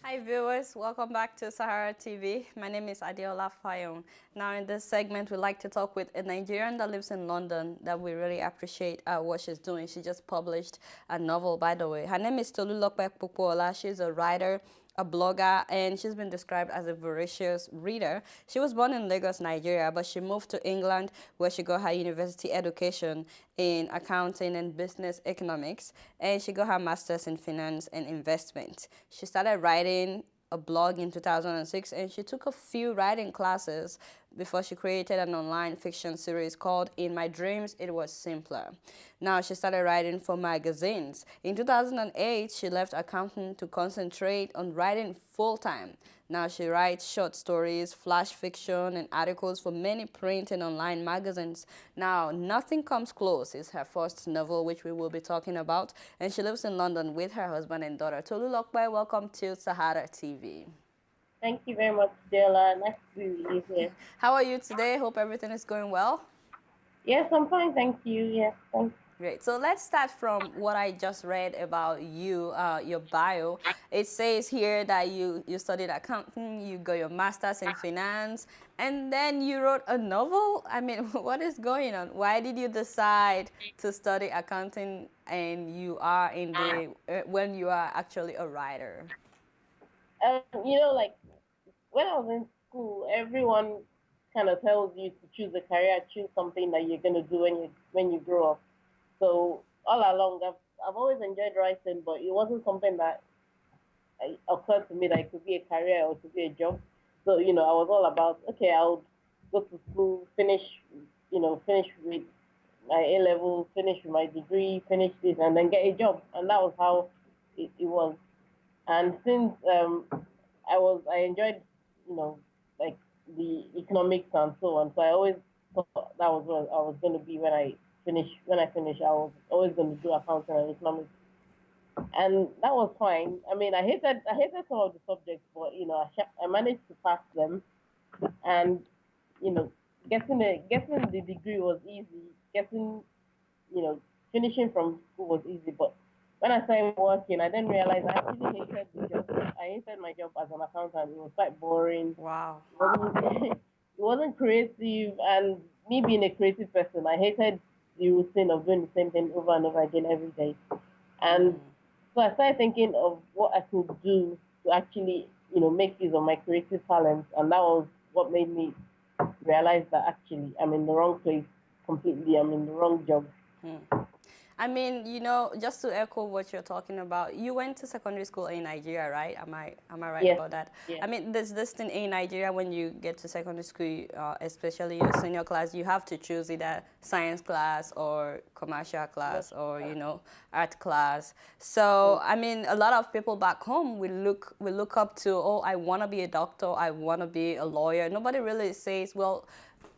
Hi viewers, welcome back to Sahara TV. My name is Adeola Fayehun. Now in this segment, we like to talk with a Nigerian that lives in London that we really appreciate what she's doing. She just published a novel, by the way. Her name is Tolulope Popoola. She's a writer, a blogger, and she's been described as a voracious reader. She was born in Lagos, Nigeria, but she moved to England where she got her university education in accounting and business economics, and she got her master's in finance and investment. She started writing a blog in 2006, and she took a few writing classes before she created an online fiction series called In My Dreams It Was Simpler. Now she started writing for magazines. In 2008, she left accounting to concentrate on writing full-time. Now she writes short stories, flash fiction, and articles for many print and online magazines. Now, Nothing Comes Close is her first novel, which we will be talking about, and she lives in London with her husband and daughter. Tolulope, welcome to Sahara TV. Thank you very much, Dela. Nice to be with you here. How are you today? Hope everything is going well. Yes, I'm fine, thank you. Yes, thanks. Great. So let's start from what I just read about you, your bio. It says here that you studied accounting, you got your master's in finance, and then you wrote a novel. I mean, what is going on? Why did you decide to study accounting and you are in the when you are actually a writer? Like when I was in school, everyone kind of tells you to choose a career, choose something that you're gonna do when you grow up. So all along, I've always enjoyed writing, but it wasn't something that occurred to me that it could be a career or it could be a job. So I was all about okay, I'll go to school, finish with my A level, finish with my degree, finish this, and then get a job, and that was how it was. And since I enjoyed, you know, like the economics and so on. So I always thought that was what I was going to be when I finish. When I finish, I was always going to do accounting and economics, and that was fine. I mean, I hated some of the subjects, but I managed to pass them, and you know, getting the degree was easy. Getting you know, finishing from school was easy, but when I started working, I didn't realize I actually hated the job. I hated my job as an accountant. It was quite boring. Wow. It wasn't creative, and me being a creative person, I hated the routine of doing the same thing over and over again every day. And so I started thinking of what I could do to actually, make use of my creative talents, and that was what made me realize that actually I'm in the wrong place completely. I'm in the wrong job. I mean, just to echo what you're talking about, you went to secondary school in Nigeria, right? Am I right Yes, about that? yes. I mean, there's this thing in Nigeria when you get to secondary school, especially your senior class, you have to choose either science class or commercial class or art class. So I mean, a lot of people back home will look up to, oh, I want to be a doctor, I want to be a lawyer. Nobody really says, well,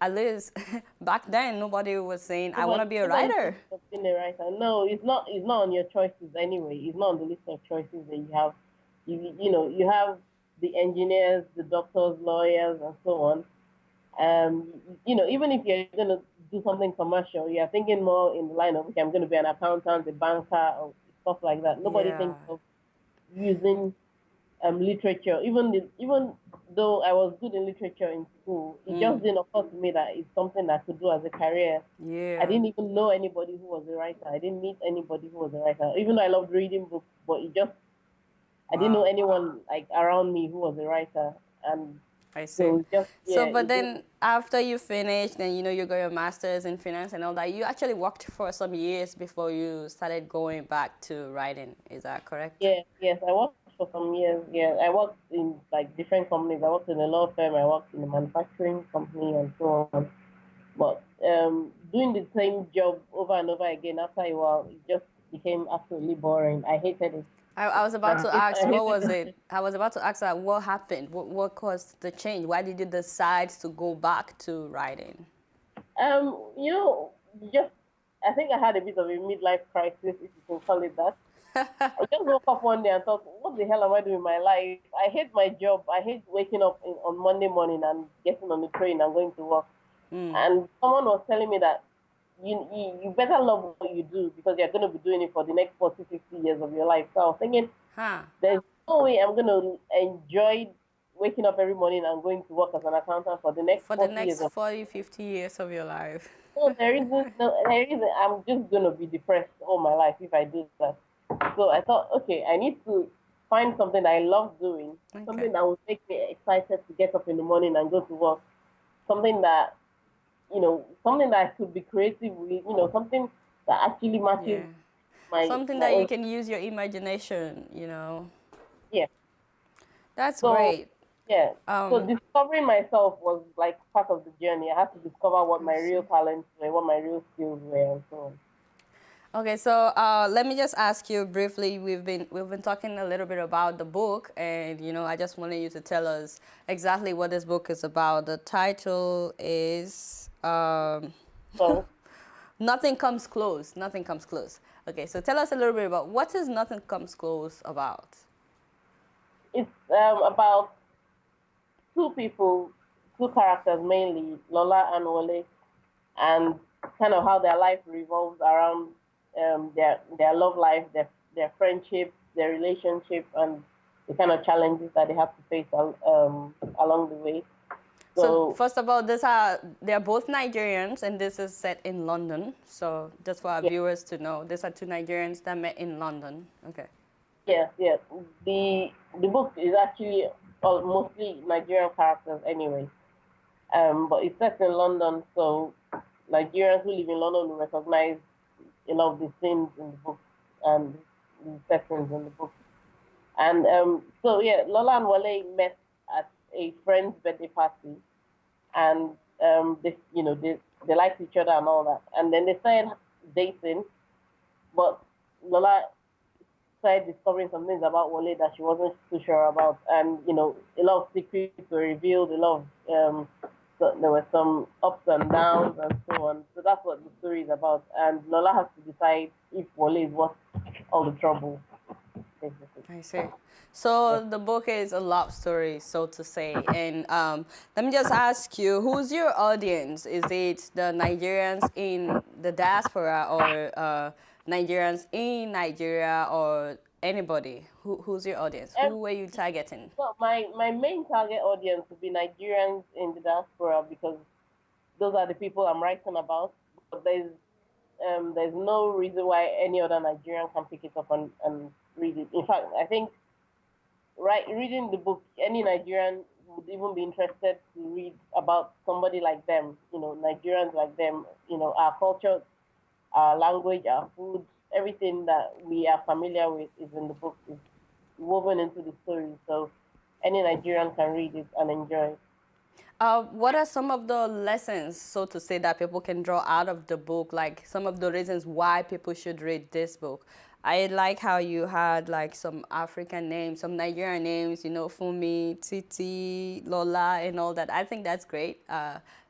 at least back then nobody was saying I want to be a Nobody writer. thinks of being a writer. No, it's not. It's not on your choices anyway. It's not on the list of choices that you have. You have the engineers, the doctors, lawyers, and so on. Even if you're gonna do something commercial, you're thinking more in the line of okay, I'm gonna be an accountant, a banker, or stuff like that. Nobody Yeah. thinks of using literature. Even though I was good in literature in school, it just didn't occur to me that it's something that I could do as a career. I Yeah. didn't even know anybody who was a writer. I didn't meet anybody who was a writer. Even though I loved reading books, but I didn't know Wow. anyone like around me who was a writer. And I see. so it just So, yeah, but it just then after you finished, then you got your master's in finance and all that. You actually worked for some years before you started going back to writing. Is that correct? yeah, yes, I worked for some years. Yeah, I worked in like different companies. I worked in a law firm. I worked in a manufacturing company, and so on. But doing the same job over and over again after a while, it just became absolutely boring. I hated it. I was about I to hate, ask, I what hated was it? I was about to ask that, what happened? What caused the change? Why did you decide to go back to writing? you know, just I think I had a bit of a midlife crisis, if you can call it that. I just woke up one day and thought, what the hell am I doing in my life? I hate my job. I hate waking up on Monday morning and getting on the train and going to work. And someone was telling me that you better love what you do because you're going to be doing it for the next 40, 50 years of your life. So I was thinking, Huh? there's no way I'm gonna enjoy waking up every morning and going to work as an accountant for the next For the 40 years next of 40, 50 years of your life. no, there isn't. I'm just gonna be depressed all my life if I do that. So I thought, okay, I need to find something I love doing, Okay. something that will make me excited to get up in the morning and go to work, something that something that I could be creative with, something that actually matches Yeah. my Something my that you own. can use your imagination. Yeah. That's So great. yeah. So Um, discovering myself was like part of the journey. I had to discover what I my real see. talents were, what my real skills were, and so on. Okay, so let me just ask you briefly. We've been talking a little bit about the book, and I just wanted you to tell us exactly what this book is about. The title is So "Nothing Comes Close." Nothing comes close. Okay, so tell us a little bit about what is "Nothing Comes Close" about. it's about two people, two characters mainly, Lola and Wole, and kind of how their life revolves around their love life, their friendship, their relationship, and the kind of challenges that they have to face along the way. So So first of all, they're both Nigerians, and this is set in London. So just for our yeah, viewers to know, these are two Nigerians that met in London. Okay. yes, yes. The book is actually mostly Nigerian characters anyway. But it's set in London, so Nigerians who live in London will recognize a lot of the scenes in the book and the settings in the book. And so yeah, Lola and Wale met at a friend's birthday party, and they liked each other and all that. And then they started dating, but Lola started discovering some things about Wale that she wasn't too sure about, and a lot of secrets were revealed, a lot of so there were some ups and downs and so on. So that's what the story is about. And Lola has to decide if Wale is worth all the trouble, basically. I see. Yeah. So the book is a love story, so to say. And let me just ask you, who's your audience? Is it the Nigerians in the diaspora, or Nigerians in Nigeria, or anybody? Who's your audience? Um, Who were you targeting? so my main target audience would be Nigerians in the diaspora because those are the people I'm writing about. But there's no reason why any other Nigerian can pick it up and read it. In fact, I think reading the book, any Nigerian would even be interested to read about somebody like them, Nigerians like them, our culture, our language, our food, everything that we are familiar with is in the book, is woven into the story. So any Nigerian can read it and enjoy it. What are some of the lessons, so to say, that people can draw out of the book? Like some of the reasons why people should read this book. I like how you had like some African names, some Nigerian names, Fumi, Titi, Lola, and all that. I think that's great.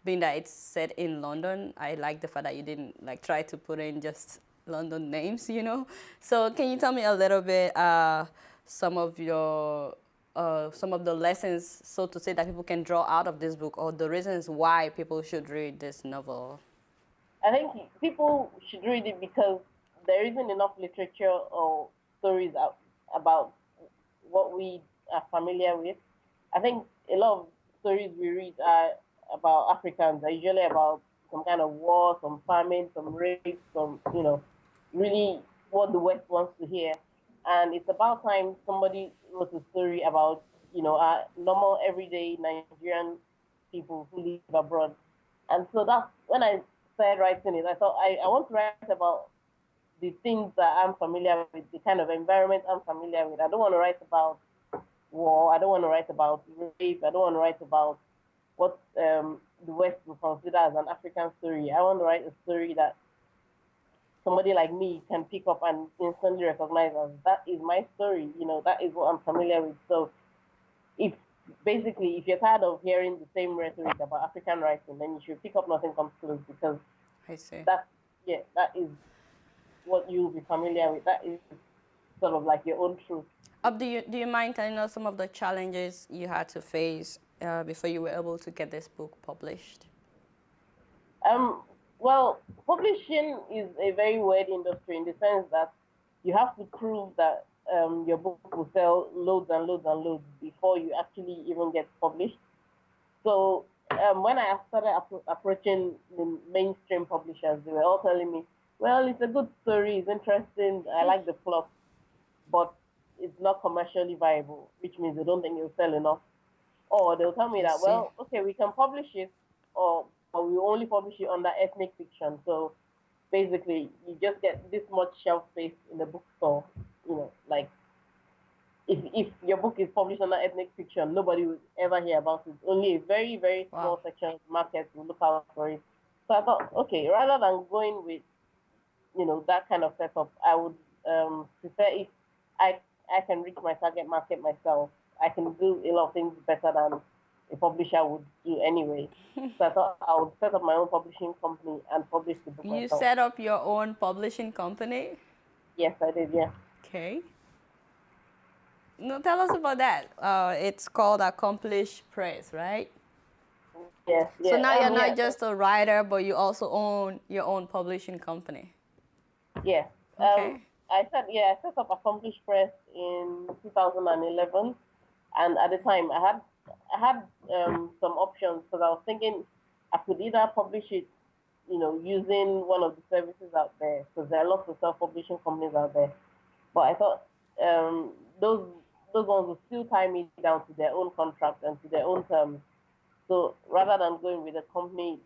Being that it's set in London, I like the fact that you didn't like try to put in just London names. So can you tell me a little bit some of your some of the lessons, so to say, that people can draw out of this book, or the reasons why people should read this novel? I think people should read it because there isn't enough literature or stories about what we are familiar with. I think a lot of stories we read are about Africans are usually about some kind of war, some famine, some rape, some really what the West wants to hear. And it's about time somebody wrote a story about our normal everyday Nigerian people who live abroad. And so that's when I started writing it. I thought I want to write about the things that I'm familiar with, the kind of environment I'm familiar with. I don't want to write about war. I don't want to write about rape. I don't want to write about what the West will consider as an African story. I want to write a story that somebody like me can pick up and instantly recognize as that is my story. That is what I'm familiar with. So if basically if you're tired of hearing the same rhetoric about African writing, then you should pick up Nothing Comes Close because I see. that that is what you'll be familiar with. That is sort of like your own truth. Do you mind telling us some of the challenges you had to face before you were able to get this book published? Um, publishing is a very weird industry in the sense that you have to prove that your book will sell loads and loads and loads before you actually even get published. So when I started approaching the mainstream publishers, they were all telling me, "Well, it's a good story, it's interesting, I like the plot, but it's not commercially viable," which means they don't think it'll sell enough. Or they'll tell me I that, see. "Well, okay, we can publish it, or but we only publish it under ethnic fiction." So basically, you just get this much shelf space in the bookstore. Like if your book is published under ethnic fiction, nobody will ever hear about it. Only a very, very Wow. small section of the market will look out for it. So I thought, okay, rather than going with, that kind of setup, I would prefer if I I can reach my target market myself. I can do a lot of things better than a publisher would do anyway. So I thought I would set up my own publishing company and publish the book You myself. set up your own publishing company? Yes, I did. Yeah. Okay. No, tell us about that. It's called Accomplish Press, right? Yes. So Yeah. now you're Yeah. not just a writer, but you also own your own publishing company. Yeah. Okay. I set up Accomplish Press in 2011, and at the time I had some options because I was thinking I could either publish it, using one of the services out there because there are lots of self-publishing companies out there. But I thought um, those those ones would still tie me down to their own contract and to their own terms. So rather than going with a company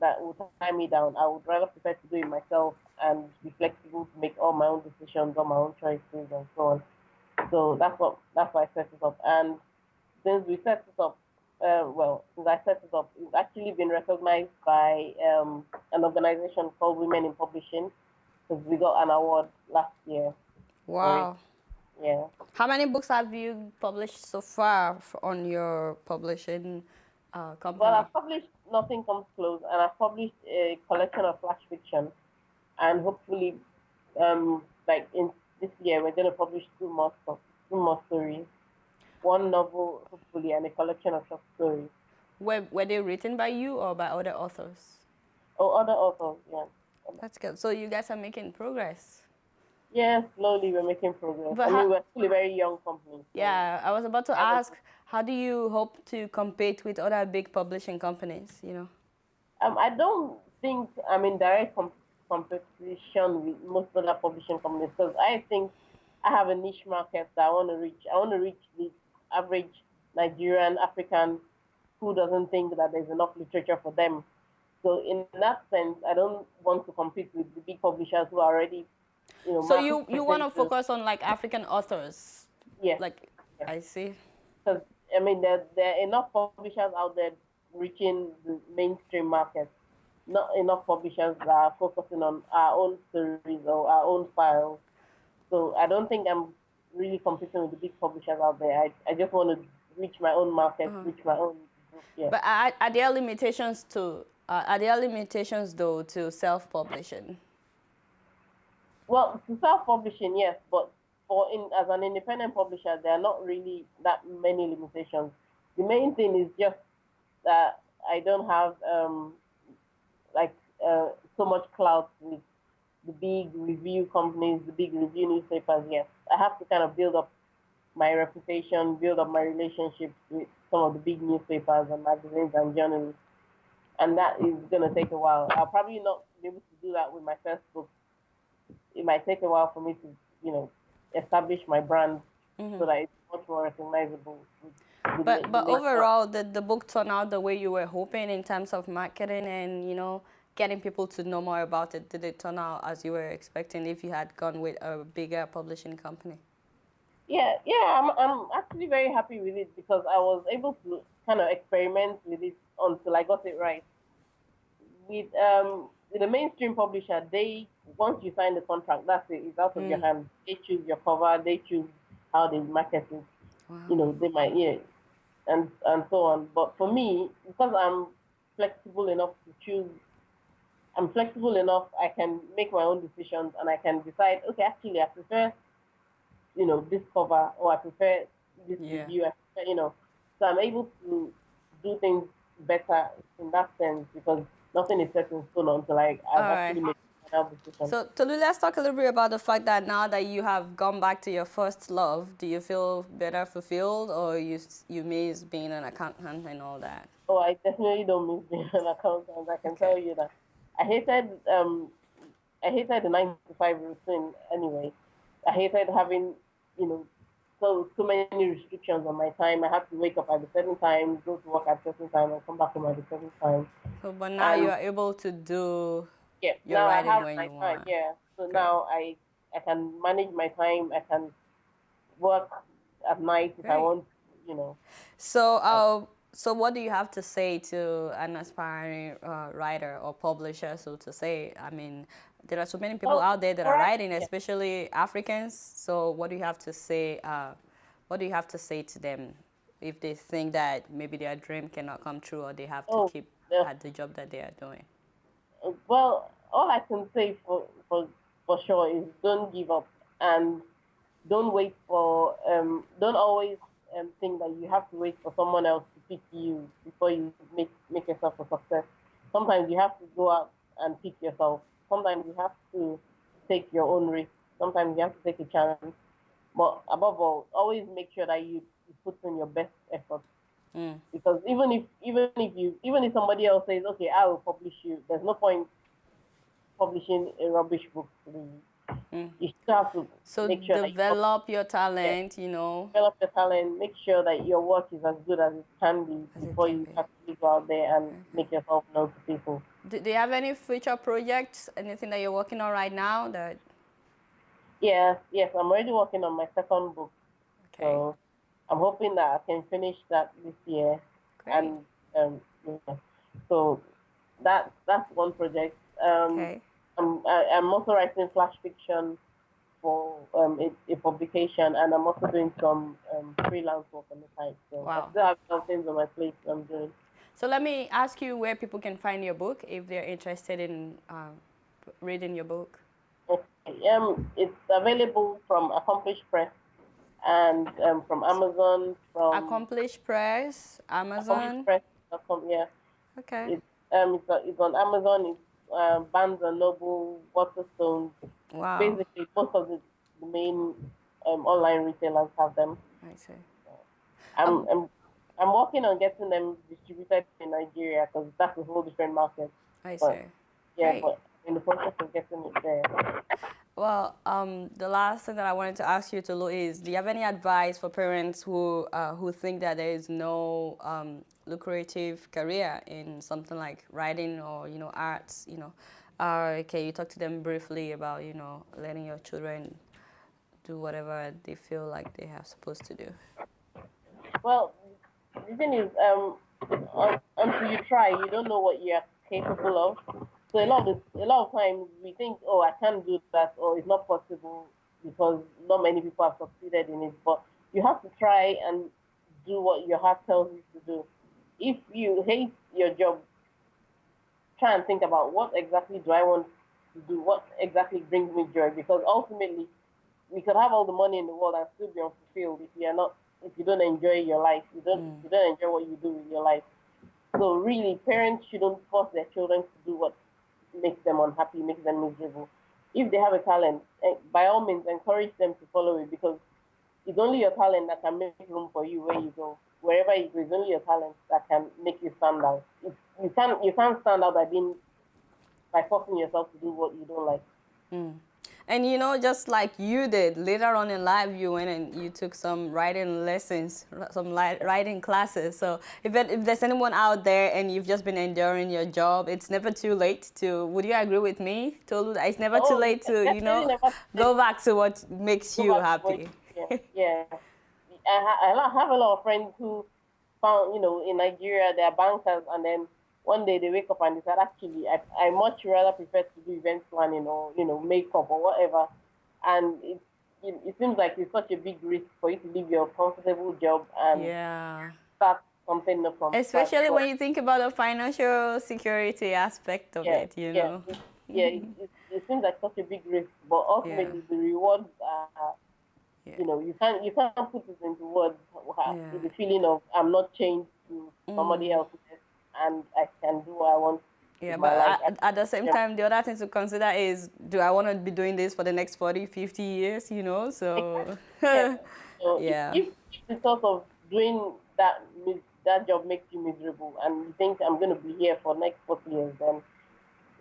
that would tie me down, I would rather prefer to do it myself and be flexible to make all my own decisions, all my own choices, and so on. So that's why I set it up. And since we set it up, since I set it up, it's actually been recognized by an organization called Women in Publishing because we got an award last year for it. Wow. Yeah. How many books have you published so far on your publishing Well, company? I've published Nothing Comes Close, and I've published a collection of flash fiction, and hopefully, like in this year, we're going to publish two more stories, one novel, hopefully, and a collection of short stories. Were they written by you or by other authors? Oh, other authors, yeah. That's good. So you guys are making progress. Yeah, slowly we're making progress. But I mean, how, we're still a very young company, so yeah, I was about to I haven't. ask, how do you hope to compete with other big publishing companies, you know? I don't think I'm in direct competition with most other publishing companies because I think I have a niche market that I want to reach. I want to reach the average Nigerian African who doesn't think that there's enough literature for them. So in that sense, I don't want to compete with the big publishers who are already, So market you want to potential. focus on like African authors, Yes, like yes. I see. Because I mean, there are enough publishers out there reaching the mainstream market. Not enough publishers that are focusing on our own stories or our own files. So I don't think I'm really competing with the big publishers out there. I just want to reach my own market, reach my own group. Yeah. But are there limitations to are there limitations though to self-publishing? Well, to self-publishing, yes, but as an independent publisher, there are not really that many limitations. The main thing is just that I don't have like so much clout with the big review companies, the big review newspapers. Yes, I have to kind of build up my reputation, build up my relationships with some of the big newspapers and magazines and journalists, and that is going to take a while. I'll probably not be able to do that with my first book. It might take a while for me to, establish my brand so that it's much more recognizable with But the overall, did the book turn out the way you were hoping in terms of marketing and getting people to know more about it? Did it turn out as you were expecting if you had gone with a bigger publishing company? Yeah. I'm actually very happy with it because I was able to kind of experiment with it until I got it right. With the mainstream publisher, they once you sign the contract, that's it. It's out of your hands. They choose your cover. They choose how they market it. They might and so on. But for me, because flexible enough to choose, I'm flexible enough. I can make my own decisions and I can decide. Okay, actually, I prefer this cover or I prefer this Yeah. review. I prefer, so I'm able to do things better in that sense because nothing is set in stone until I've All right. actually made final decision. So, Tolu, let's talk a little bit about the fact that now that you have gone back to your first love, do you feel better fulfilled, or you miss being an accountant and all that? Oh, I definitely don't miss being an accountant. I can Okay. tell you that. I hated um I hated the 9 to 5 routine anyway. I hated having, you know, so many restrictions on my time. I have to wake up at a certain time, go to work at a certain time, and come back home at a certain time. So, but now you And are able to do yeah, your now I writing have when my you time. want. Yeah, so Great. now I can manage my time. I can work at night if I Great. want. You know. So, Uh, so what do you have to say to an aspiring writer or publisher, so to say? I mean, there are so many people well, out there that all are right. writing, Yeah. especially Africans. So, what do you have to say? What do you have to say to them if they think that maybe their dream cannot come true, or they have to Oh, keep yeah. at the job that they are doing? Well, all I can say for sure is don't give up and don't wait for don't always think that you have to wait for someone else to pick you before you make yourself a success. Sometimes you have to go out and pick yourself. Sometimes you have to take your own risk. Sometimes you have to take a chance. But above all, always make sure that you put in your best effort. Mm, Because even if somebody else says, okay, I will publish you, there's no point publishing a rubbish book to read. mm. You still have to So, make sure that you develop your yeah, talent. You know, develop your talent, make sure that your work is as good as it can be as it before can you be. actually go out there and Okay. make yourself known to people. Do you have any future projects? Anything that you're working on right now? That Yeah, yes, I'm already working on my second book, okay. so I'm hoping that I can finish that this year. Great. And yeah, so that's one project. Okay. I'm also writing flash fiction for a publication, and I'm also doing some freelance work on the side. So I Wow. still have some things on my plate I'm doing. So let me ask you where people can find your book if they're interested in reading your book. Okay. It's available from Accomplished Press and from Amazon, from Accomplished Press, Amazon. accomplishedpress.com. Yeah, Okay. it's on Amazon. It's Barnes and Noble, Waterstones. Wow. Basically, most of the main online retailers have them. I see. I'm Um, I'm I'm working on getting them distributed in Nigeria because that's a whole different market. I see. But yeah, Great. but in the process of getting it there. Well, the last thing that I wanted to ask you, Tolu, is do you have any advice for parents who think that there is no lucrative career in something like writing or arts? Okay, you talk to them briefly about letting your children do whatever they feel like they are supposed to do. Well, the thing is, until you try, you don't know what you're capable of. So Yeah. a lot of times we think, oh, I can't do that, or it's not possible because not many people have succeeded in it. But you have to try and do what your heart tells you to do. If you hate your job, try and think about what exactly do I want to do? What exactly brings me joy? Because ultimately, we could have all the money in the world and still be unfulfilled if you don't enjoy your life. You don't enjoy what you do with your life. So really, parents shouldn't force their children to do what makes them unhappy, makes them miserable. If they have a talent, by all means, encourage them to follow it because it's only your talent that can make room for you where you go. Wherever you go, it's only your talent that can make you stand out. You can't stand out by forcing yourself to do what you don't like. And just like you did, later on in life, you went and you took some writing lessons, some writing classes. So if there's anyone out there and you've just been enduring your job, it's never too late to, would you agree with me, Tolu? It's never too Oh, late to, definitely never go back to what makes go you back to what. happy. Yeah, yeah. I have a lot of friends who found, in Nigeria, they're bankers, and then one day they wake up and decide, actually, I much rather prefer to do event planning or, makeup or whatever. And it seems like it's such a big risk for you to leave your comfortable job and Yeah. start something new from scratch. Especially But when you think about the financial security aspect of yeah, it, you yeah, know. it seems like such a big risk, but Yeah. ultimately the rewards are, Yeah. you can't put it into words. Yeah. The feeling of I'm not chained to somebody else, and I can do what I want. Yeah, with my but life. at the same Yeah. time, the other thing to consider is, do I want to be doing this for the next 40, 50 years, you know? So, Yes. So yeah. if the thought of doing that job makes you miserable, and you think I'm going to be here for next 40 years, then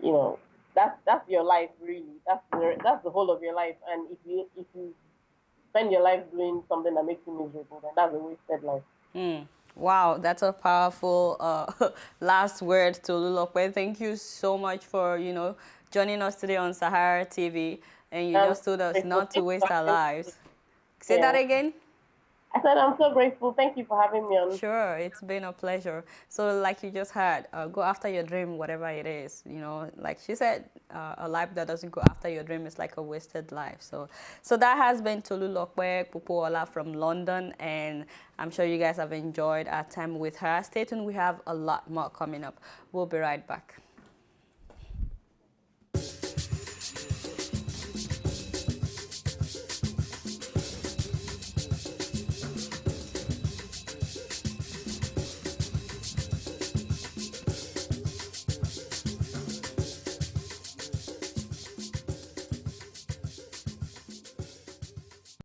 you know that's your life really. That's the whole of your life. And if you spend your life doing something that makes you miserable, then that's a wasted life. Wow, that's a powerful last word to Lulupe. Thank you so much for, joining us today on Sahara TV. And you I'm just told us grateful. not to Thank you for waste our having me. lives. Say that Yeah. again. I said I'm so grateful. Thank you for having me on. Sure, it's been a pleasure. So, like you just heard, go after your dream, whatever it is. Like she said, a life that doesn't go after your dream is like a wasted life. So that has been Tolulope Popoola from London, and I'm sure you guys have enjoyed our time with her. Stay tuned, we have a lot more coming up. We'll be right back.